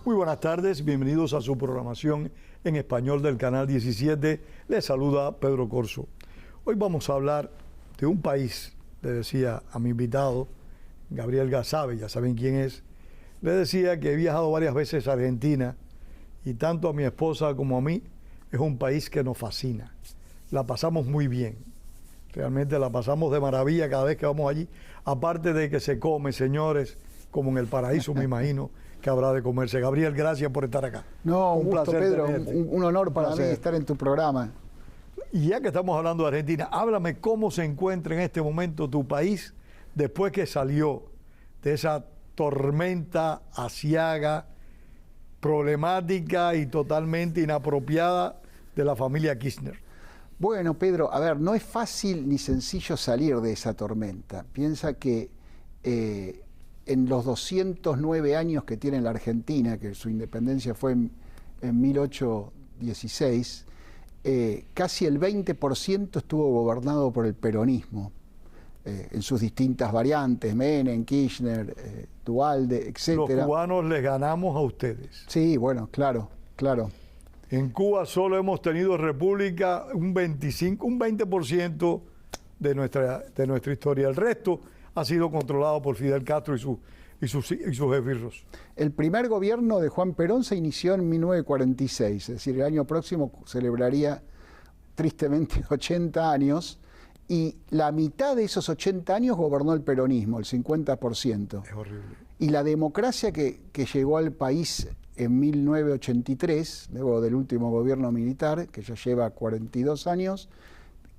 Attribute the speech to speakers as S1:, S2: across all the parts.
S1: Muy buenas tardes, bienvenidos a su programación en español del Canal 17. Les saluda Pedro Corso. Hoy vamos a hablar de un país, le decía a mi invitado, Gabriel Gasabe, ya saben quién es. Le decía que he viajado varias veces a Argentina y tanto a mi esposa como a mí es un país que nos fascina. La pasamos muy bien, realmente la pasamos de maravilla cada vez que vamos allí, aparte de que se come, señores, como en el paraíso me imagino que habrá de comerse. Gabriel, gracias por estar acá.
S2: No, un gusto, Pedro,
S1: tenerte.
S2: un honor para mí estar en tu programa.
S1: Y ya que estamos hablando de Argentina, háblame cómo se encuentra en este momento tu país después que salió de esa tormenta aciaga, problemática y totalmente inapropiada de la familia Kirchner.
S2: Bueno, Pedro, a ver, no es fácil ni sencillo salir de esa tormenta. Piensa que en los 209 años que tiene la Argentina, que su independencia fue en 1816, casi el 20% estuvo gobernado por el peronismo, en sus distintas variantes, Menem, Kirchner, Duhalde, etc.
S1: Los cubanos les ganamos a ustedes.
S2: Sí, bueno, claro, claro.
S1: En Cuba solo hemos tenido república un 20% de nuestra historia. El resto ha sido controlado por Fidel Castro y sus jefirros.
S2: El primer gobierno de Juan Perón se inició en 1946, es decir, el año próximo celebraría tristemente 80 años, y la mitad de esos 80 años gobernó el peronismo, el 50%.
S1: Es horrible.
S2: Y la democracia que llegó al país en 1983, luego del último gobierno militar, que ya lleva 42 años,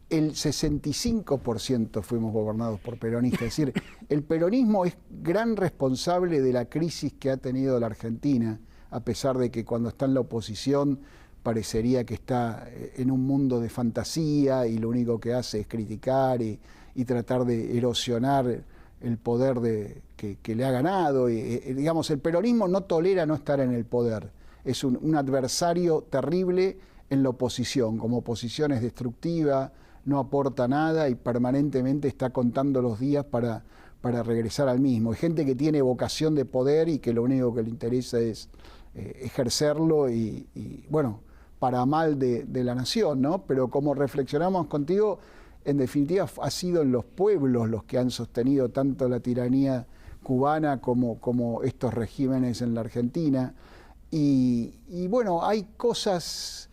S2: el 65% fuimos gobernados por peronistas. Es decir, el peronismo es gran responsable de la crisis que ha tenido la Argentina, a pesar de que cuando está en la oposición parecería que está en un mundo de fantasía y lo único que hace es criticar y tratar de erosionar el poder que le ha ganado. Digamos, el peronismo no tolera no estar en el poder. Es un adversario terrible en la oposición. Como oposición es destructiva, no aporta nada y permanentemente está contando los días para regresar al mismo. Hay gente que tiene vocación de poder y que lo único que le interesa es ejercerlo y bueno, para mal de la nación, ¿no? Pero como reflexionamos contigo, en definitiva ha sido en los pueblos los que han sostenido tanto la tiranía cubana como estos regímenes en la Argentina. Y bueno, hay cosas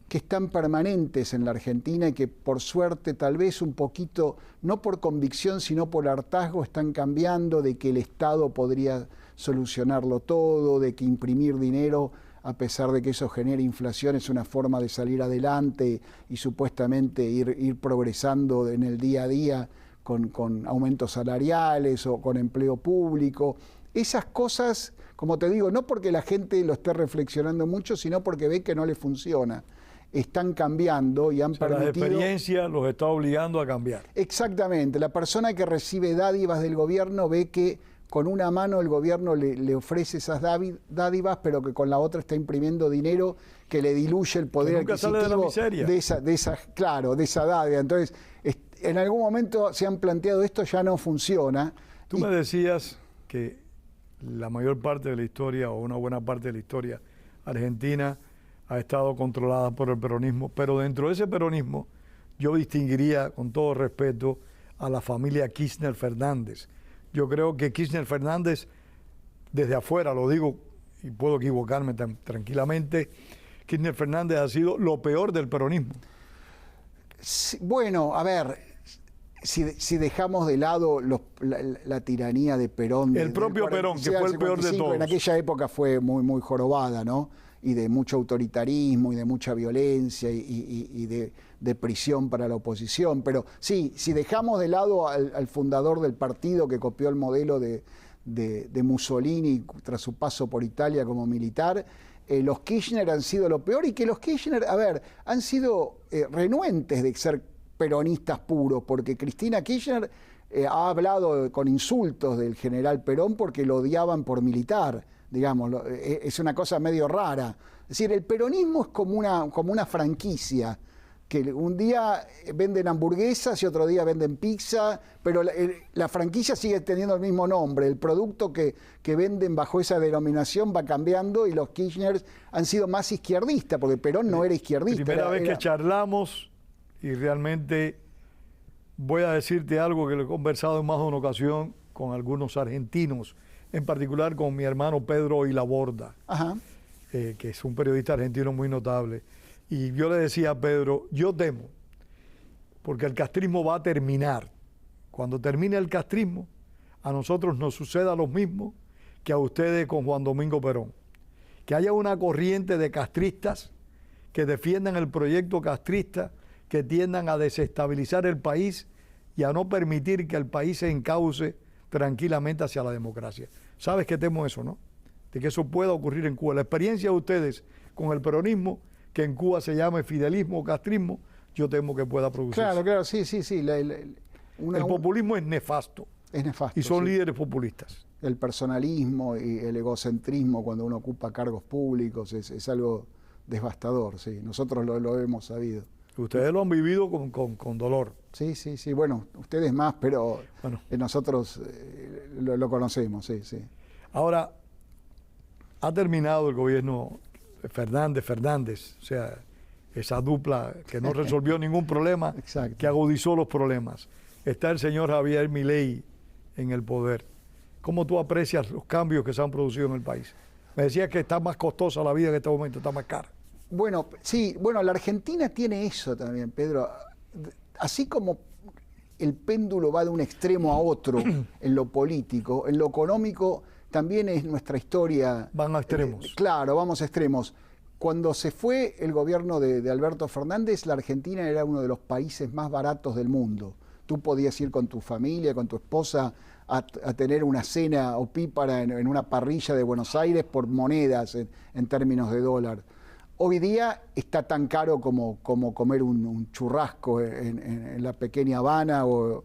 S2: que están permanentes en la Argentina y que por suerte tal vez un poquito, no por convicción sino por hartazgo, están cambiando, de que el Estado podría solucionarlo todo, de que imprimir dinero, a pesar de que eso genera inflación, es una forma de salir adelante y supuestamente ir progresando en el día a día con aumentos salariales o con empleo público. Esas cosas, como te digo, no porque la gente lo esté reflexionando mucho, sino porque ve que no le funciona. Están cambiando y han permitido...
S1: La experiencia los está obligando a cambiar.
S2: Exactamente. La persona que recibe dádivas del gobierno ve que con una mano el gobierno le ofrece esas dádivas, pero que con la otra está imprimiendo dinero que le diluye el poder adquisitivo
S1: sale de la miseria.
S2: de esa dádiva. Entonces, en algún momento se han planteado esto, ya no funciona.
S1: Tú me decías que la mayor parte de la historia, o una buena parte de la historia argentina, ha estado controlada por el peronismo, pero dentro de ese peronismo yo distinguiría, con todo respeto, a la familia Kirchner Fernández. Yo creo que Kirchner Fernández, desde afuera, lo digo y puedo equivocarme tranquilamente, Kirchner Fernández ha sido lo peor del peronismo.
S2: Sí, bueno, a ver, si dejamos de lado la tiranía de Perón...
S1: El propio Perón, que fue el peor de todos.
S2: En aquella época fue muy jorobada, ¿no? Y de mucho autoritarismo y de mucha violencia y de prisión para la oposición. Pero sí, si dejamos de lado al fundador del partido que copió el modelo de Mussolini tras su paso por Italia como militar, los Kirchner han sido lo peor, y que los Kirchner, a ver, han sido renuentes de ser peronistas puros, porque Cristina Kirchner ha hablado con insultos del general Perón porque lo odiaban por militar. Digamos, es una cosa medio rara. Es decir, el peronismo es como una franquicia. que un día venden hamburguesas y otro día venden pizza, pero la franquicia sigue teniendo el mismo nombre. El producto que venden bajo esa denominación va cambiando y los Kirchner han sido más izquierdistas, porque Perón no era izquierdista.
S1: Primera vez que charlamos y realmente voy a decirte algo que lo he conversado en más de una ocasión con algunos argentinos, en particular con mi hermano Pedro Ilaborda, que es un periodista argentino muy notable. Y yo le decía a Pedro, yo temo, porque el castrismo va a terminar. Cuando termine el castrismo, a nosotros nos suceda lo mismo que a ustedes con Juan Domingo Perón. Que haya una corriente de castristas que defiendan el proyecto castrista, que tiendan a desestabilizar el país y a no permitir que el país se encauce tranquilamente hacia la democracia. ¿Sabes que temo eso, no? De que eso pueda ocurrir en Cuba. La experiencia de ustedes con el peronismo, que en Cuba se llame fidelismo o castrismo, yo temo que pueda producirse.
S2: Claro, sí.
S1: El populismo es nefasto.
S2: Es nefasto.
S1: Y son líderes populistas.
S2: El personalismo y el egocentrismo cuando uno ocupa cargos públicos es algo devastador, sí. Nosotros lo hemos sabido.
S1: Ustedes lo han vivido con dolor.
S2: Sí. Bueno, ustedes más, pero nosotros lo conocemos, sí.
S1: Ahora, ha terminado el gobierno Fernández, o sea, esa dupla que no resolvió ningún problema, que agudizó los problemas. Está el señor Javier Milei en el poder. ¿Cómo tú aprecias los cambios que se han producido en el país? Me decías que está más costosa la vida en este momento, está más cara.
S2: Bueno, sí, la Argentina tiene eso también, Pedro. Así como el péndulo va de un extremo a otro en lo político, en lo económico también es nuestra historia.
S1: Van a extremos.
S2: Claro, vamos a extremos. Cuando se fue el gobierno de Alberto Fernández, la Argentina era uno de los países más baratos del mundo. Tú podías ir con tu familia, con tu esposa, a tener una cena opípara en una parrilla de Buenos Aires por monedas en términos de dólar. Hoy día está tan caro como comer un churrasco en la pequeña Habana o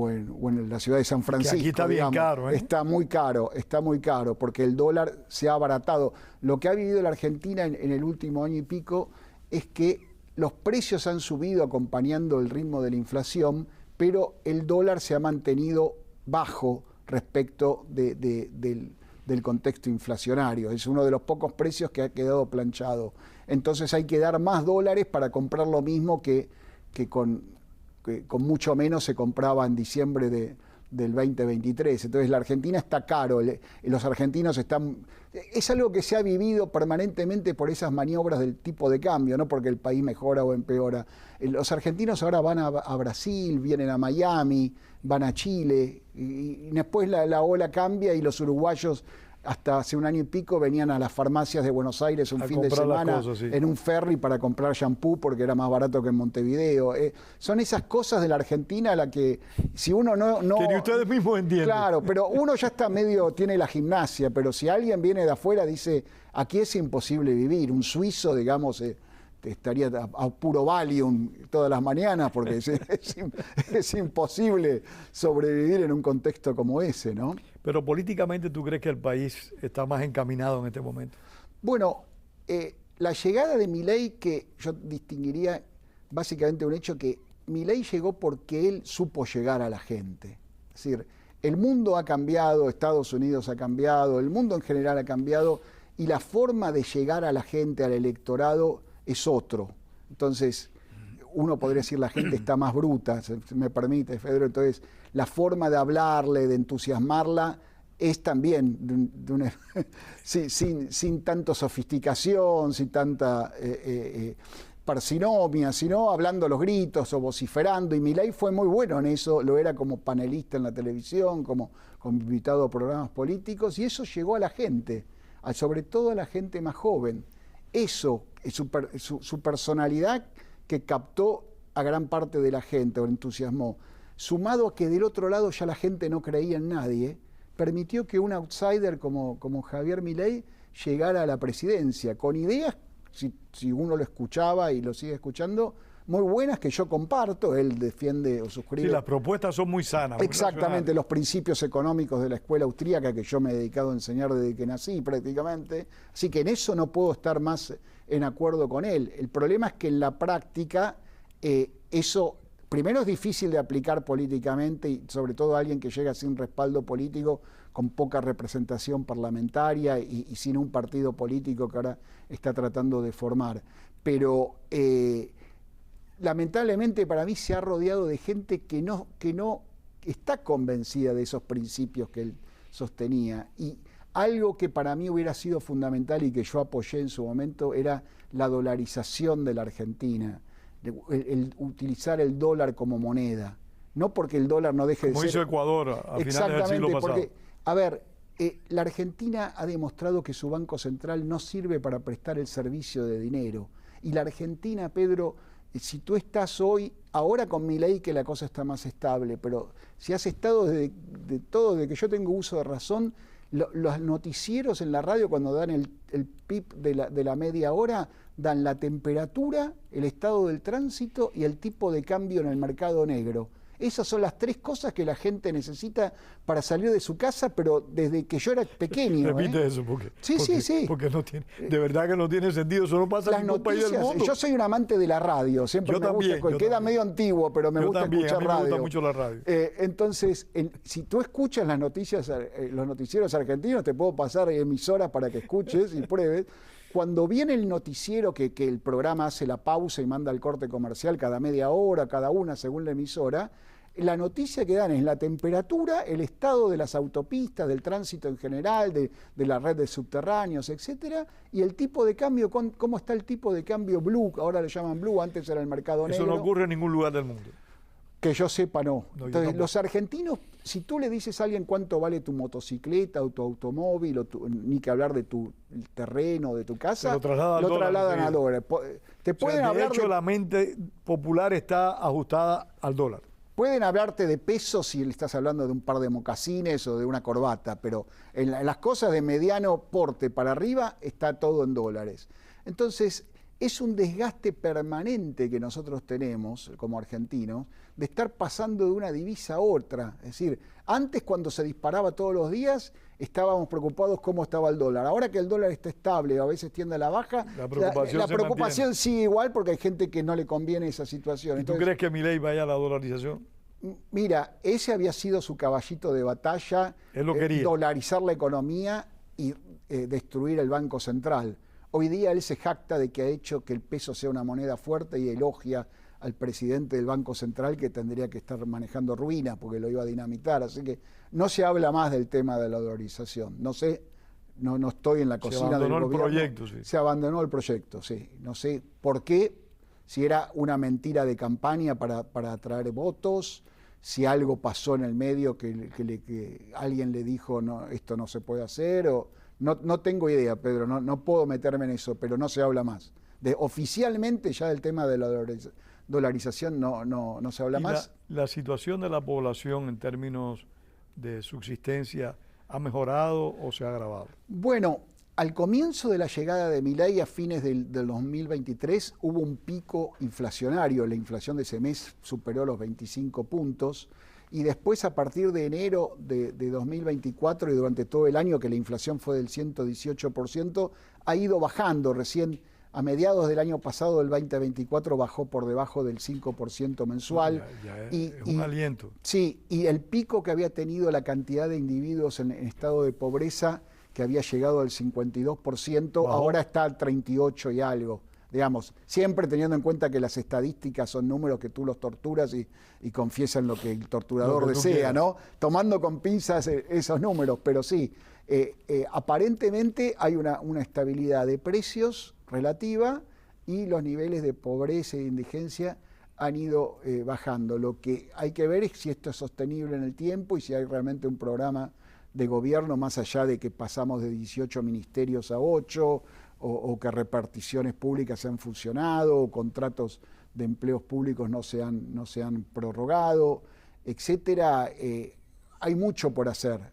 S2: en la ciudad de San Francisco.
S1: Que aquí está bien caro, ¿eh?
S2: Está muy caro, porque el dólar se ha abaratado. Lo que ha vivido la Argentina en el último año y pico es que los precios han subido acompañando el ritmo de la inflación, pero el dólar se ha mantenido bajo respecto del contexto inflacionario. Es uno de los pocos precios que ha quedado planchado. Entonces hay que dar más dólares para comprar lo mismo que con mucho menos se compraba en diciembre del 2023. Entonces la Argentina está caro, los argentinos están... Es algo que se ha vivido permanentemente por esas maniobras del tipo de cambio, no porque el país mejora o empeora. Los argentinos ahora van a Brasil, vienen a Miami, van a Chile, y después la ola cambia y los uruguayos hasta hace un año y pico venían a las farmacias de Buenos Aires un fin de semana en un ferry para comprar shampoo porque era más barato que en Montevideo. Son esas cosas de la Argentina a la que si uno no
S1: que ni ustedes mismos entienden.
S2: Claro, pero uno ya está tiene la gimnasia, pero si alguien viene de afuera dice, aquí es imposible vivir. Un suizo, digamos, estaría a puro Valium todas las mañanas porque es imposible sobrevivir en un contexto como ese, ¿no?
S1: Pero políticamente, ¿tú crees que el país está más encaminado en este momento?
S2: Bueno, la llegada de Milei, que yo distinguiría básicamente un hecho que Milei llegó porque él supo llegar a la gente. Es decir, el mundo ha cambiado, Estados Unidos ha cambiado, el mundo en general ha cambiado y la forma de llegar a la gente, al electorado, es otro. Entonces, uno podría decir la gente está más bruta, si me permite, Pedro. Entonces, la forma de hablarle, de entusiasmarla, es también sin tanta sofisticación, sin tanta parsinomia, sino hablando a los gritos o vociferando. Y Milei fue muy bueno en eso, lo era como panelista en la televisión, como invitado a programas políticos, y eso llegó a la gente, sobre todo a la gente más joven. Eso, su personalidad que captó a gran parte de la gente, o entusiasmó, sumado a que del otro lado ya la gente no creía en nadie, permitió que un outsider como Javier Milei llegara a la presidencia, con ideas, si uno lo escuchaba y lo sigue escuchando, muy buenas que yo comparto. Él defiende o suscribe.
S1: Sí, las propuestas son muy sanas.
S2: Exactamente, los principios económicos de la escuela austríaca que yo me he dedicado a enseñar desde que nací prácticamente. Así que en eso no puedo estar más en acuerdo con él. El problema es que en la práctica Eso, primero, es difícil de aplicar políticamente, y sobre todo a alguien que llega sin respaldo político, con poca representación parlamentaria y sin un partido político que ahora está tratando de formar. Pero lamentablemente para mí se ha rodeado de gente que no está convencida de esos principios que él sostenía. Y algo que para mí hubiera sido fundamental y que yo apoyé en su momento era la dolarización de la Argentina, el utilizar el dólar como moneda. No porque el dólar no deje de ser...
S1: Como hizo Ecuador a finales del siglo pasado.
S2: Porque, a ver, la Argentina ha demostrado que su Banco Central no sirve para prestar el servicio de dinero. Y la Argentina, Pedro, si tú estás hoy, ahora con Milei que la cosa está más estable, pero si has estado desde que yo tengo uso de razón, los noticieros en la radio cuando dan el PIB de la media hora, dan la temperatura, el estado del tránsito y el tipo de cambio en el mercado negro. Esas son las tres cosas que la gente necesita para salir de su casa, pero desde que yo era pequeño.
S1: Repite eso, porque no tiene, de verdad que no tiene sentido, eso no pasa en ningún país del mundo.
S2: Yo soy un amante de la radio, siempre me gusta, queda medio antiguo, pero me gusta escuchar radio.
S1: Me gusta mucho la radio.
S2: Entonces, si tú escuchas las noticias, los noticieros argentinos, te puedo pasar emisoras para que escuches y pruebes. Cuando viene el noticiero, que el programa hace la pausa y manda el corte comercial cada media hora, cada una según la emisora, la noticia que dan es la temperatura, el estado de las autopistas, del tránsito en general, de la red de subterráneos, etcétera, y el tipo de cambio, cómo está el tipo de cambio blue, ahora le llaman blue, antes era el mercado negro.
S1: Eso no ocurre en ningún lugar del mundo.
S2: Que yo sepa, no. Entonces, los argentinos, si tú le dices a alguien cuánto vale tu motocicleta o tu automóvil, ni que hablar de tu terreno, de tu casa, lo trasladan a dólares. Te pueden hablar
S1: de hecho, la mente popular está ajustada al dólar.
S2: Pueden hablarte de pesos si le estás hablando de un par de mocasines o de una corbata, pero en las cosas de mediano porte para arriba está todo en dólares. Entonces, es un desgaste permanente que nosotros tenemos como argentinos de estar pasando de una divisa a otra. Es decir, antes cuando se disparaba todos los días estábamos preocupados cómo estaba el dólar. Ahora que el dólar está estable o a veces tiende a la baja, la preocupación sigue igual porque hay gente que no le conviene esa situación.
S1: ¿Y tú crees que Milei vaya a la dolarización?
S2: Mira, ese había sido su caballito de batalla,
S1: él lo quería.
S2: Dolarizar la economía y destruir el Banco Central. Hoy día él se jacta de que ha hecho que el peso sea una moneda fuerte y elogia al presidente del Banco Central que tendría que estar manejando ruinas porque lo iba a dinamitar. Así que no se habla más del tema de la dolarización. No sé, no estoy en la cocina del gobierno. Se abandonó el proyecto, sí. Se abandonó el proyecto, sí. No sé por qué, si era una mentira de campaña para atraer votos, si algo pasó en el medio que alguien le dijo no, esto no se puede hacer o... No tengo idea, Pedro, no puedo meterme en eso, pero no se habla más. Oficialmente ya del tema de la dolarización no se habla más.
S1: La situación de la población en términos de subsistencia ha mejorado o se ha agravado?
S2: Bueno, al comienzo de la llegada de Milei a fines del 2023 hubo un pico inflacionario. La inflación de ese mes superó los 25 puntos. Y después, a partir de enero de 2024 y durante todo el año, que la inflación fue del 118%, ha ido bajando. Recién a mediados del año pasado, del 2024, bajó por debajo del 5% mensual.
S1: Es un aliento.
S2: Sí, y el pico que había tenido la cantidad de individuos en estado de pobreza, que había llegado al 52%, ahora está al 38% y algo. Digamos, siempre teniendo en cuenta que las estadísticas son números que tú los torturas y confiesan lo que el torturador desea, ¿no? Tomando con pinzas esos números, pero sí, aparentemente hay una estabilidad de precios relativa y los niveles de pobreza e indigencia han ido bajando. Lo que hay que ver es si esto es sostenible en el tiempo y si hay realmente un programa de gobierno más allá de que pasamos de 18 ministerios a 8 o que reparticiones públicas se han fusionado, o contratos de empleos públicos no se han prorrogado, etcétera. Hay mucho por hacer,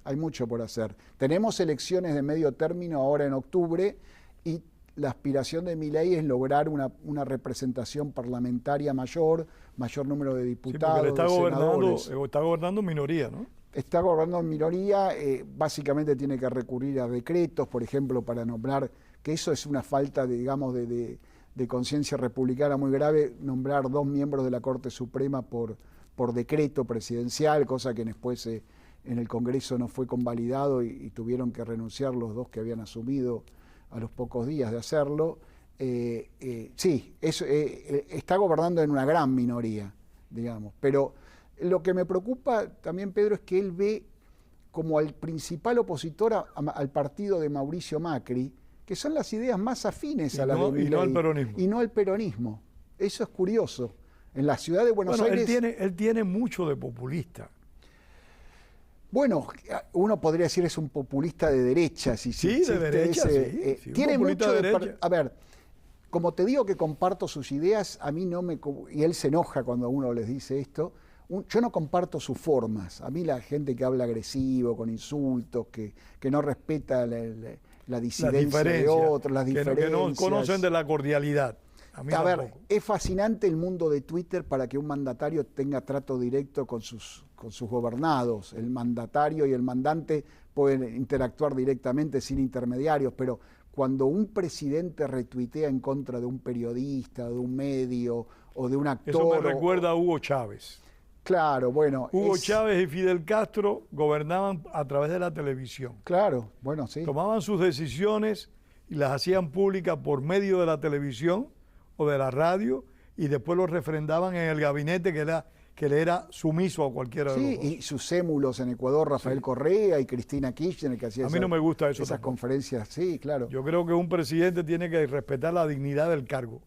S2: Tenemos elecciones de medio término ahora en octubre y la aspiración de Milei es lograr una representación parlamentaria mayor número de diputados,
S1: sí, porque está gobernando minoría, ¿no?
S2: Está gobernando en minoría, básicamente tiene que recurrir a decretos, por ejemplo, para nombrar, que eso es una falta, digamos, de de conciencia republicana muy grave nombrar 2 miembros de la Corte Suprema por decreto presidencial, cosa que después en el Congreso no fue convalidado y tuvieron que renunciar los 2 que habían asumido a los pocos días de hacerlo. Sí, está gobernando en una gran minoría, digamos, pero lo que me preocupa también, Pedro, es que él ve como al principal opositor al partido de Mauricio Macri, que son las ideas más afines a las de Milei,
S1: y no al peronismo.
S2: Y no al peronismo. Eso es curioso. En la ciudad de Buenos Aires...
S1: Él tiene mucho de populista.
S2: Bueno, uno podría decir es un populista de derecha.
S1: Sí, de derecha, sí,
S2: tiene mucho
S1: de derecha.
S2: A ver, como te digo que comparto sus ideas, a mí no me... Y él se enoja cuando uno les dice esto. Yo no comparto sus formas. A mí la gente que habla agresivo, con insultos, que no respeta la disidencia de otros, las diferencias.
S1: Que no conocen de la cordialidad.
S2: A ver, es fascinante el mundo de Twitter para que un mandatario tenga trato directo con sus gobernados. El mandatario y el mandante pueden interactuar directamente sin intermediarios, pero cuando un presidente retuitea en contra de un periodista, de un medio o de un actor...
S1: Eso me recuerda a Hugo Chávez.
S2: Claro, bueno...
S1: Hugo Chávez y Fidel Castro gobernaban a través de la televisión.
S2: Claro, bueno, sí.
S1: Tomaban sus decisiones y las hacían públicas por medio de la televisión o de la radio y después lo refrendaban en el gabinete que le era sumiso a cualquiera de los dos.
S2: Sí, y sus émulos en Ecuador, Rafael Correa y Cristina Kirchner, que hacía
S1: a mí no me gusta eso
S2: esas
S1: tampoco.
S2: Conferencias. Sí, claro.
S1: Yo creo que un presidente tiene que respetar la dignidad del cargo.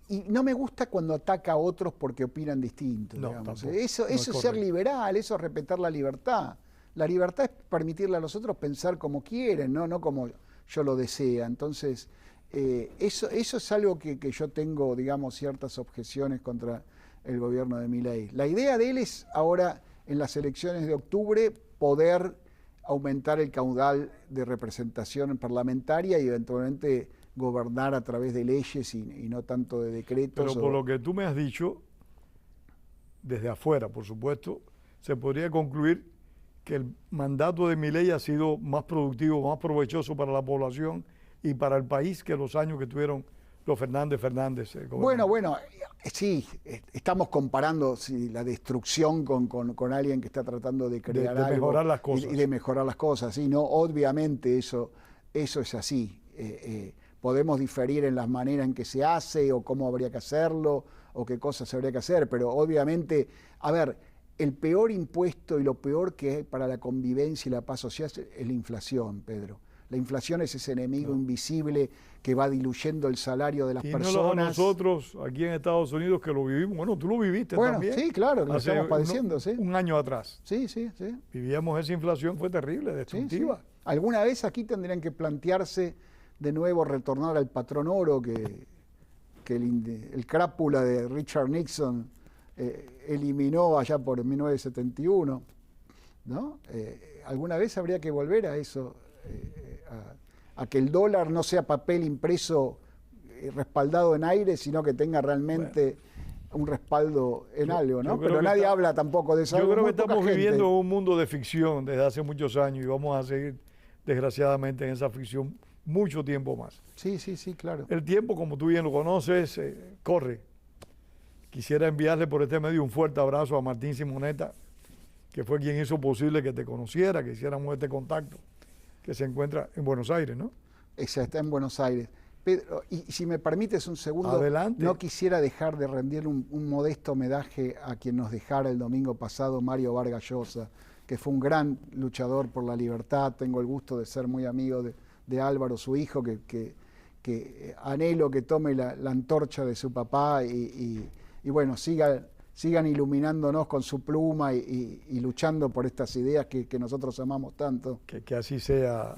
S2: Y no me gusta cuando ataca a otros porque opinan distinto.
S1: No,
S2: digamos.
S1: tampoco.
S2: Eso es ser liberal, eso es respetar la libertad. La libertad es permitirle a los otros pensar como quieren, no como yo lo desea. Entonces, eso es algo que yo tengo, digamos, ciertas objeciones contra el gobierno de Milei. La idea de él es ahora, en las elecciones de octubre, poder aumentar el caudal de representación parlamentaria y eventualmente gobernar a través de leyes y no tanto de decretos.
S1: Pero por lo que tú me has dicho, desde afuera, por supuesto, se podría concluir que el mandato de Milei ha sido más productivo, más provechoso para la población y para el país que los años que tuvieron los Fernández.
S2: Bueno, sí, estamos comparando la destrucción con alguien que está tratando de crear algo.
S1: De mejorar las cosas.
S2: Y de mejorar las cosas, sí, no, obviamente eso es así. Podemos diferir en las maneras en que se hace o cómo habría que hacerlo o qué cosas habría que hacer, pero obviamente, a ver, el peor impuesto y lo peor que hay para la convivencia y la paz social es la inflación, Pedro. La inflación es ese enemigo invisible que va diluyendo el salario de las personas.
S1: No nosotros aquí en Estados Unidos que lo vivimos. Bueno, tú lo viviste también.
S2: Sí, claro, lo estamos padeciendo.
S1: Un año atrás.
S2: Sí.
S1: Vivíamos esa inflación, fue terrible, destructiva.
S2: Sí. Alguna vez aquí tendrían que plantearse de nuevo retornar al patrón oro que el crápula de Richard Nixon eliminó allá por 1971, ¿no? Alguna vez habría que volver a eso, a que el dólar no sea papel impreso respaldado en aire, sino que tenga realmente un respaldo en algo, ¿no? Pero nadie habla tampoco de eso.
S1: Yo creo que estamos viviendo en un mundo de ficción desde hace muchos años y vamos a seguir, desgraciadamente, en esa ficción mucho tiempo más.
S2: Sí, claro.
S1: El tiempo, como tú bien lo conoces, corre. Quisiera enviarle por este medio un fuerte abrazo a Martín Simonetta, que fue quien hizo posible que te conociera, que hiciéramos este contacto, que se encuentra en Buenos Aires, ¿no?
S2: Está en Buenos Aires. Pedro, y si me permites un segundo,
S1: adelante.
S2: No quisiera dejar de rendir un modesto homenaje a quien nos dejara el domingo pasado, Mario Vargas Llosa, que fue un gran luchador por la libertad. Tengo el gusto de ser muy amigo de Álvaro, su hijo, que anhelo que tome la antorcha de su papá y bueno, sigan iluminándonos con su pluma y luchando por estas ideas que nosotros amamos tanto.
S1: Que así sea.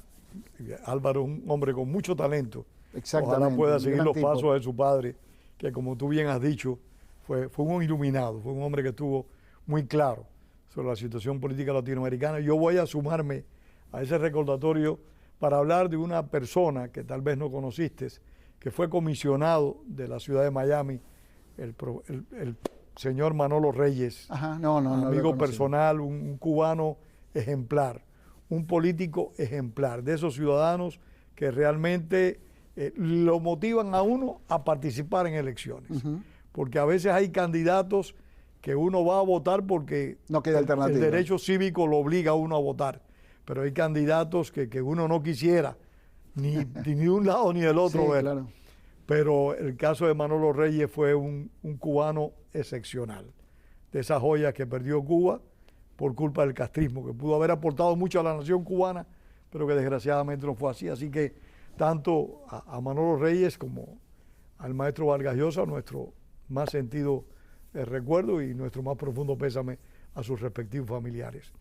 S1: Álvaro es un hombre con mucho talento.
S2: Exactamente.
S1: Ojalá pueda seguir los pasos de su padre, que como tú bien has dicho, fue un iluminado, fue un hombre que estuvo muy claro sobre la situación política latinoamericana. Yo voy a sumarme a ese recordatorio para hablar de una persona que tal vez no conociste, que fue comisionado de la ciudad de Miami, el señor Manolo Reyes.
S2: Ajá,
S1: amigo personal, un cubano ejemplar, un político ejemplar, de esos ciudadanos que realmente lo motivan a uno a participar en elecciones. Porque a veces hay candidatos que uno va a votar porque
S2: no queda alternativa.
S1: El derecho cívico lo obliga a uno a votar. Pero hay candidatos que uno no quisiera ni de un lado ni del otro ver.
S2: Claro.
S1: Pero el caso de Manolo Reyes fue un cubano excepcional. De esas joyas que perdió Cuba por culpa del castrismo, que pudo haber aportado mucho a la nación cubana, pero que desgraciadamente no fue así. Así que tanto a Manolo Reyes como al maestro Vargas Llosa, nuestro más sentido recuerdo y nuestro más profundo pésame a sus respectivos familiares.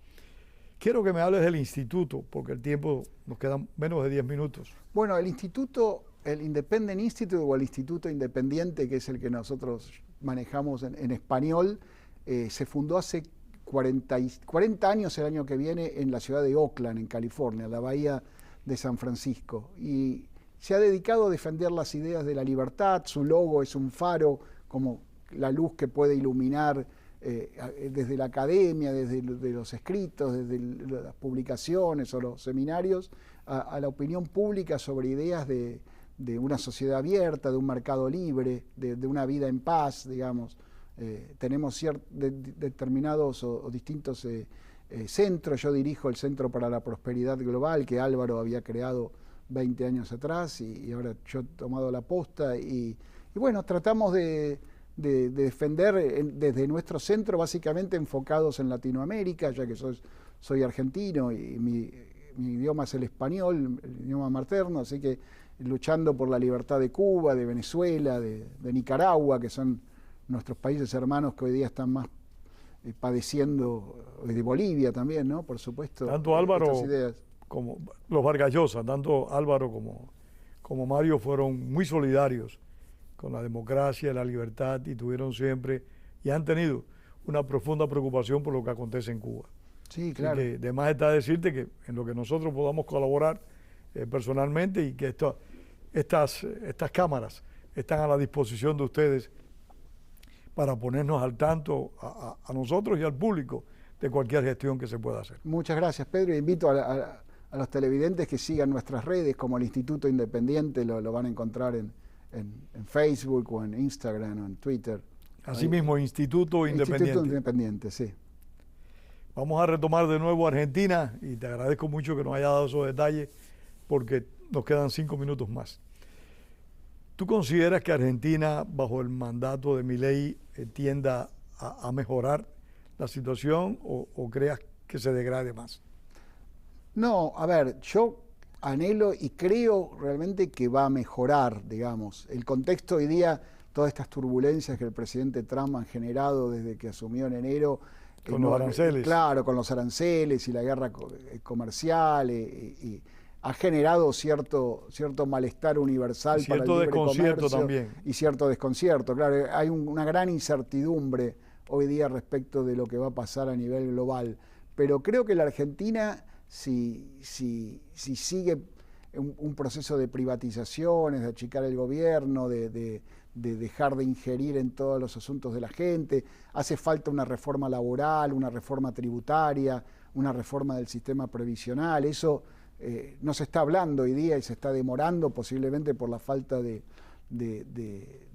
S1: Quiero que me hables del instituto, porque el tiempo nos quedan menos de 10 minutos.
S2: Bueno, el instituto, el Independent Institute o el Instituto Independiente, que es el que nosotros manejamos en español, se fundó hace 40 años el año que viene en la ciudad de Oakland, en California, la bahía de San Francisco. Y se ha dedicado a defender las ideas de la libertad. Su logo es un faro, como la luz que puede iluminar desde la academia, desde los escritos, desde las publicaciones o los seminarios, a la opinión pública sobre ideas de una sociedad abierta, de un mercado libre, de una vida en paz, digamos. Tenemos determinados o distintos centros. Yo dirijo el Centro para la Prosperidad Global, que Álvaro había creado 20 años atrás, y ahora yo he tomado la posta. Y bueno, tratamos de defender desde nuestro centro, básicamente enfocados en Latinoamérica, ya que soy argentino y mi idioma es el español, el idioma materno, así que luchando por la libertad de Cuba, de Venezuela, de Nicaragua, que son nuestros países hermanos que hoy día están más padeciendo, de Bolivia también, ¿no? Por supuesto.
S1: Tanto Álvaro como los Vargas Llosa, tanto Álvaro como Mario fueron muy solidarios con la democracia, la libertad, y tuvieron siempre, y han tenido una profunda preocupación por lo que acontece en Cuba.
S2: Sí, claro.
S1: Así que de más está decirte que en lo que nosotros podamos colaborar personalmente, y que estas cámaras están a la disposición de ustedes para ponernos al tanto a nosotros y al público de cualquier gestión que se pueda hacer.
S2: Muchas gracias, Pedro, y invito a los televidentes que sigan nuestras redes, como el Instituto Independiente, lo van a encontrar en Facebook o en Instagram o en Twitter.
S1: Asimismo, Instituto Independiente.
S2: Instituto Independiente, sí.
S1: Vamos a retomar de nuevo Argentina, y te agradezco mucho que nos haya dado esos detalles, porque nos quedan 5 minutos más. ¿Tú consideras que Argentina, bajo el mandato de Milei, tienda a mejorar la situación o creas que se degrade más?
S2: No, a ver, yo anhelo y creo realmente que va a mejorar, digamos. El contexto hoy día, todas estas turbulencias que el presidente Trump ha generado desde que asumió en enero.
S1: Con los aranceles.
S2: Claro, con los aranceles y la guerra comercial, y ha generado cierto malestar universal para el libre comercio
S1: también.
S2: Y cierto desconcierto. Claro, hay una gran incertidumbre hoy día respecto de lo que va a pasar a nivel global. Pero creo que la Argentina, si sigue un proceso de privatizaciones, de achicar el gobierno, de dejar de ingerir en todos los asuntos de la gente, hace falta una reforma laboral, una reforma tributaria, una reforma del sistema previsional. Eso no se está hablando hoy día y se está demorando, posiblemente por la falta de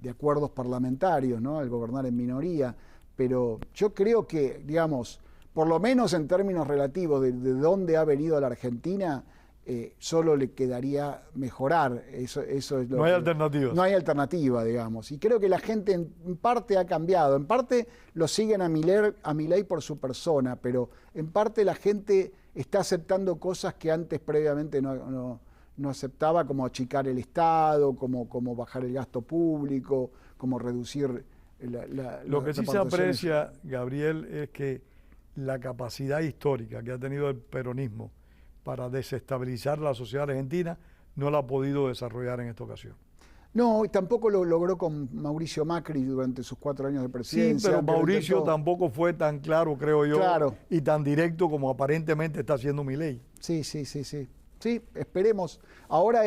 S2: acuerdos parlamentarios, ¿no? Al gobernar en minoría. Pero yo creo que, digamos, por lo menos en términos relativos de dónde ha venido la Argentina, solo le quedaría mejorar. Eso es lo
S1: no hay alternativas.
S2: No hay alternativa, digamos. Y creo que la gente en parte ha cambiado. En parte lo siguen a Milei por su persona, pero en parte la gente está aceptando cosas que antes previamente no aceptaba, como achicar el Estado, como bajar el gasto público, como reducir
S1: lo que sí se aprecia, Gabriel, es que la capacidad histórica que ha tenido el peronismo para desestabilizar la sociedad argentina no la ha podido desarrollar en esta ocasión.
S2: No, y tampoco lo logró con Mauricio Macri durante sus 4 años de presidencia.
S1: Sí, pero Mauricio tampoco fue tan claro, creo yo, y tan directo como aparentemente está haciendo Milei.
S2: Sí. Sí, esperemos. Ahora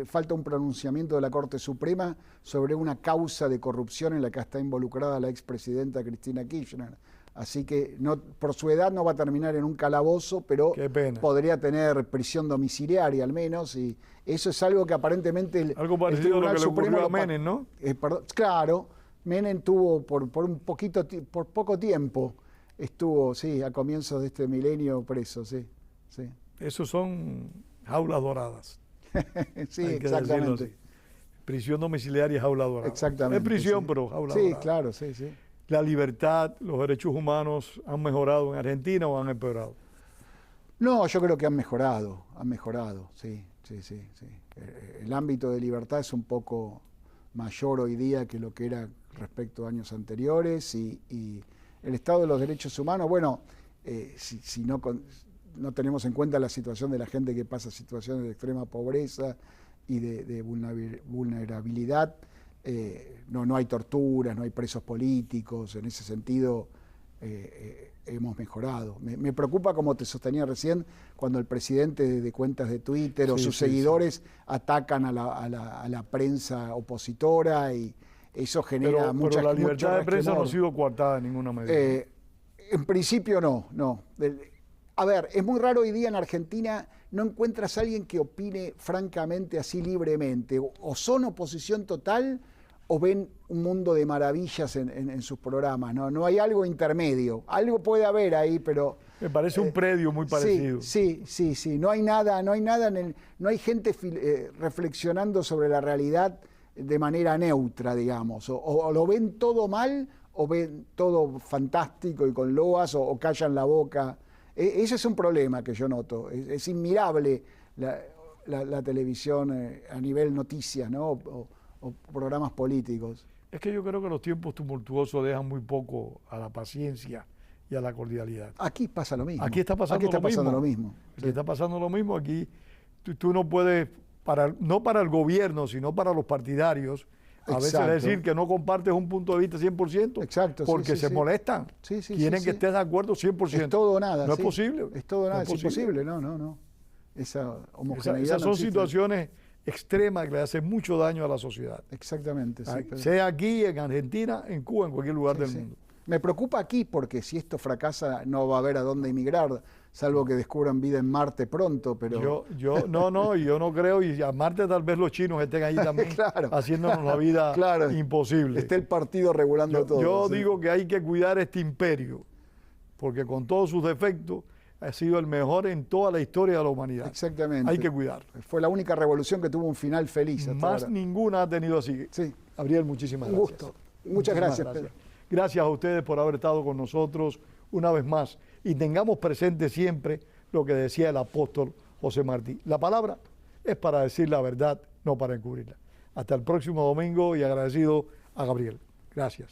S2: falta un pronunciamiento de la Corte Suprema sobre una causa de corrupción en la que está involucrada la expresidenta Cristina Kirchner. Así que no, por su edad no va a terminar en un calabozo, pero
S1: Qué pena.
S2: podría tener prisión domiciliaria al menos, y eso es algo que aparentemente
S1: Algo parecido a lo que le ocurrió a Menem, ¿no?
S2: Claro, Menem tuvo por poco tiempo, estuvo, sí, a comienzos de este milenio preso, sí.
S1: Esos son jaulas doradas.
S2: Sí,
S1: Hay que decirlo
S2: exactamente.
S1: así. Prisión domiciliaria y jaula dorada.
S2: Exactamente.
S1: Es prisión,
S2: sí.
S1: pero jaula
S2: Sí,
S1: dorada.
S2: claro, sí.
S1: La libertad, los derechos humanos han mejorado en Argentina o han empeorado.
S2: No, yo creo que han mejorado, sí. El ámbito de libertad es un poco mayor hoy día que lo que era respecto a años anteriores y el estado de los derechos humanos, bueno, si no tenemos en cuenta la situación de la gente que pasa situaciones de extrema pobreza y de vulnerabilidad, no hay torturas, no hay presos políticos, en ese sentido hemos mejorado. Me preocupa, como te sostenía recién, cuando el presidente de cuentas de Twitter o sus seguidores atacan a la prensa opositora y eso genera
S1: pero la libertad de prensa no ha
S2: resquemor.
S1: sido coartada en ninguna medida.
S2: En principio no. A ver, es muy raro hoy día en Argentina, no encuentras a alguien que opine francamente así libremente. O son oposición total o ven un mundo de maravillas en sus programas. No hay algo intermedio. Algo puede haber ahí, pero...
S1: Me parece un predio muy parecido.
S2: Sí. No hay nada no hay gente reflexionando sobre la realidad de manera neutra, digamos. O lo ven todo mal o ven todo fantástico y con loas o callan la boca. Ese es un problema que yo noto. Es inmirable la televisión a nivel noticias, ¿no? O programas políticos.
S1: Es que yo creo que los tiempos tumultuosos dejan muy poco a la paciencia y a la cordialidad.
S2: Aquí pasa lo mismo.
S1: Aquí está pasando lo mismo. Aquí
S2: Sí.
S1: está pasando lo mismo. Aquí tú no puedes, no para el gobierno, sino para los partidarios, a veces
S2: Exacto.
S1: decir que no compartes un punto de vista 100%,
S2: Exacto, sí,
S1: porque
S2: sí,
S1: se
S2: sí.
S1: molestan.
S2: Sí,
S1: Quieren que estés de acuerdo 100%.
S2: Es todo o nada.
S1: No
S2: sí.
S1: es posible.
S2: Es todo o nada,
S1: No
S2: es imposible. No. Esa homogeneidad
S1: Esas
S2: no
S1: son
S2: existe.
S1: situaciones extremas que le hacen mucho daño a la sociedad.
S2: Exactamente, sí. pero-
S1: Sea aquí, en Argentina, en Cuba, en cualquier lugar
S2: sí,
S1: del
S2: sí.
S1: mundo.
S2: Me preocupa aquí porque si esto fracasa no va a haber a dónde emigrar, salvo que descubran vida en Marte pronto, pero...
S1: Yo no creo, y a Marte tal vez los chinos estén ahí también
S2: Claro.
S1: haciéndonos la vida
S2: Claro.
S1: imposible.
S2: Está el partido regulando todo.
S1: Yo
S2: sí.
S1: digo que hay que cuidar este imperio, porque con todos sus defectos ha sido el mejor en toda la historia de la humanidad.
S2: Exactamente.
S1: Hay que cuidar.
S2: Fue la única revolución que tuvo un final feliz. hasta
S1: Más
S2: ahora.
S1: ninguna ha tenido así.
S2: Sí.
S1: Gabriel, muchísimas
S2: Un
S1: gracias.
S2: gusto. Muchas
S1: Muchísimas
S2: gracias, Pedro.
S1: Gracias a ustedes por haber estado con nosotros una vez más. Y tengamos presente siempre lo que decía el apóstol José Martí. La palabra es para decir la verdad, no para encubrirla. Hasta el próximo domingo y agradecido a Gabriel. Gracias.